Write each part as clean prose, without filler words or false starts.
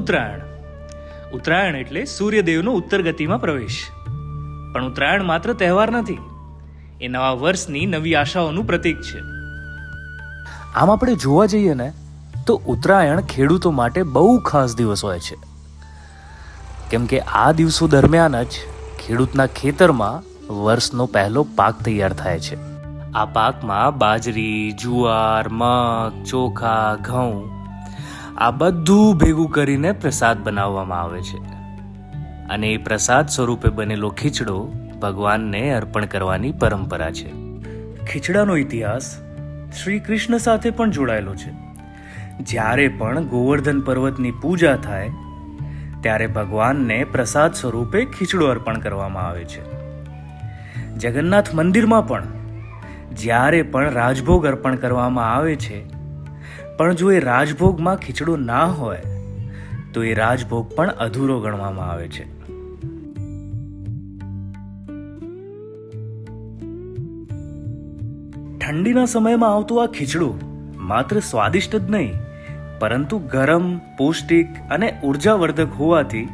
ઉત્તરાયણ. ઉત્તરાયણ એટલે સૂર્યદેવનો ઉત્તર ગતિમાં પ્રવેશ. પણ ઉત્તરાયણ માત્ર તહેવાર નથી, એ નવા વર્ષની નવી આશાઓનું પ્રતીક છે. આમ આપણે જોવા જઈએ ને તો ઉત્તરાયણ ખેડૂતો માટે બહુ ખાસ દિવસ હોય છે, કેમ કે આ દિવસો દરમિયાન જ ખેડૂતના ખેતરમાં વર્ષનો પહેલો પાક તૈયાર થાય છે. આ પાકમાં બાજરી, જુવાર, મગ, ચોખા, ઘઉં આ બધું ભેગું કરીને પ્રસાદ બનાવવામાં આવે છે અને એ પ્રસાદ સ્વરૂપે બનેલો ખીચડો ભગવાનને અર્પણ કરવાની પરંપરા છે. ખીચડાનો ઇતિહાસ શ્રી કૃષ્ણ સાથે પણ જોડાયેલો છે. જ્યારે પણ ગોવર્ધન પર્વતની પૂજા થાય ત્યારે ભગવાનને પ્રસાદ સ્વરૂપે ખીચડો અર્પણ કરવામાં આવે છે. જગન્નાથ મંદિરમાં પણ જ્યારે પણ રાજભોગ અર્પણ કરવામાં આવે છે, પણ જો એ રાજભોગમાં ખીચડો ના હોય તો એ રાજભોગ પણ અધૂરો ગણવામાં આવે છે. ઠંડીના સમયમાં આવતો આ ખીચડો માત્ર સ્વાદિષ્ટ જ નહીં, પરંતુ ગરમ, પૌષ્ટિક અને ઉર્જાવર્ધક હોવાથી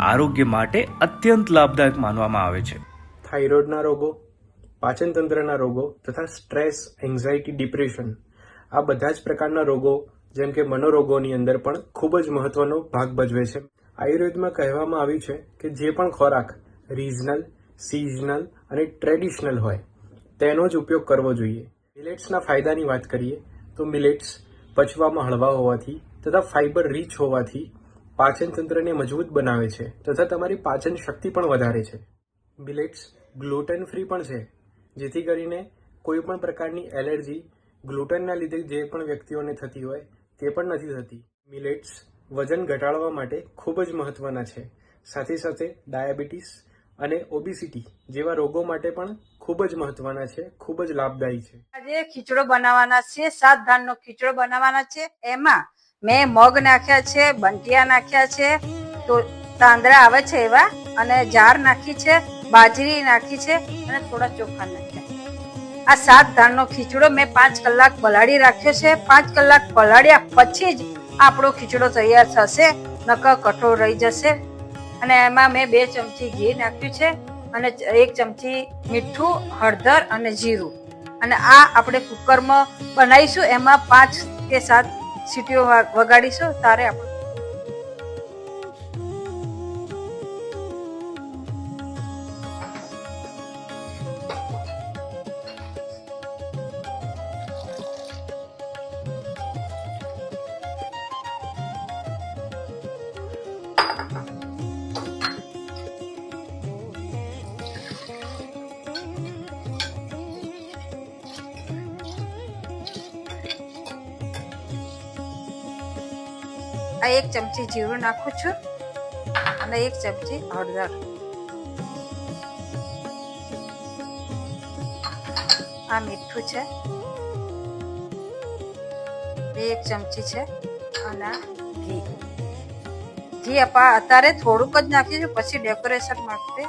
આરોગ્ય માટે અત્યંત લાભદાયક માનવામાં આવે છે. થાઇરોઇડના રોગો, પાચન તંત્રના રોગો તથા સ્ટ્રેસ, એન્ઝાઇટી, ડિપ્રેશન આ બધા જ પ્રકારના રોગો જેમ કે મનોરોગોની અંદર પણ ખૂબ જ મહત્વનો ભાગ ભજવે છે. આયુર્વેદમાં કહેવામાં આવ્યું છે કે જે પણ ખોરાક રિજનલ, સિઝનલ અને ટ્રેડિશનલ હોય તેનો જ ઉપયોગ કરવો જોઈએ. મિલેટ્સના ફાયદાની વાત કરીએ તો મિલેટ્સ પચવામાં હળવા હોવાથી તથા ફાઇબર રીચ હોવાથી પાચન તંત્રને મજબૂત બનાવે છે તથા તમારી પાચન શક્તિ પણ વધારે છે. મિલેટ્સ ગ્લુટેન ફ્રી પણ છે, જેથી કરીને કોઈ પણ પ્રકારની એલર્જી ગ્લુટેનના લીધે જે પણ વ્યક્તિઓને થતી હોય તે પણ નથી થતી. મિલેટ્સ વજન ઘટાડવા માટે ખૂબ જ મહત્વના છે. સાથે સાથે ડાયાબિટીસ અને ઓબેસિટી જેવા રોગો માટે પણ ખૂબ જ મહત્વના છે, ખૂબ જ લાભદાયી છે. આજે ખીચડો બનાવવાના છે, 7 ધાનનો ખીચડો બનાવવાના છે. એમાં મેં મગ નાખ્યા છે, બંટિયા નાખ્યા છે, તો તાંદળા આવે છે એવા, અને જાર નાખી છે, બાજરી નાખી છે અને થોડા ચોખા નાખ્યા. આ 7 ધાનનો ખીચડો મેં 5 કલાક પલાળી રાખ્યો છે. 5 કલાક પલાળ્યા પછી જ આપણો ખીચડો તૈયાર થશે, નકર કઠોળ રહી જશે. અને એમાં મેં 2 ચમચી ઘી નાખ્યું છે અને 1 ચમચી મીઠું, હળદર અને જીરું. અને આ આપણે કુકરમાં બનાવીશું, એમાં 5 કે 7 સીટીઓ વગાડીશું તારે આપણે આ 1 ચમચી જીરું નાખું છું અને 1 ચમચી હળદર. આ મીઠું છે, 1 ચમચી છે અને ઘી અત્યારે થોડુંક જ નાખીશું, પછી ડેકોરેશન માટે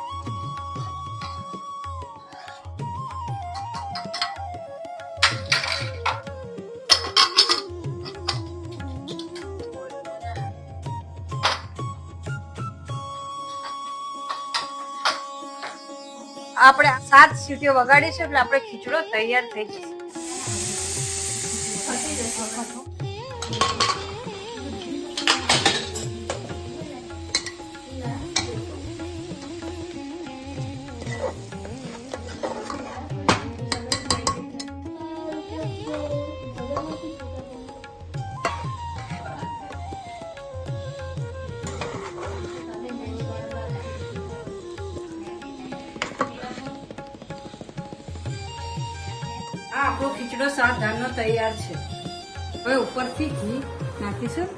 આપણે 7 સીટીઓ વગાડીશું એટલે આપણે ખીચડો તૈયાર થઈ જશે. આ આપણો ખીચડો 7 ધાનનો તૈયાર છે. હવે ઉપરથી ઘી નાખીશું.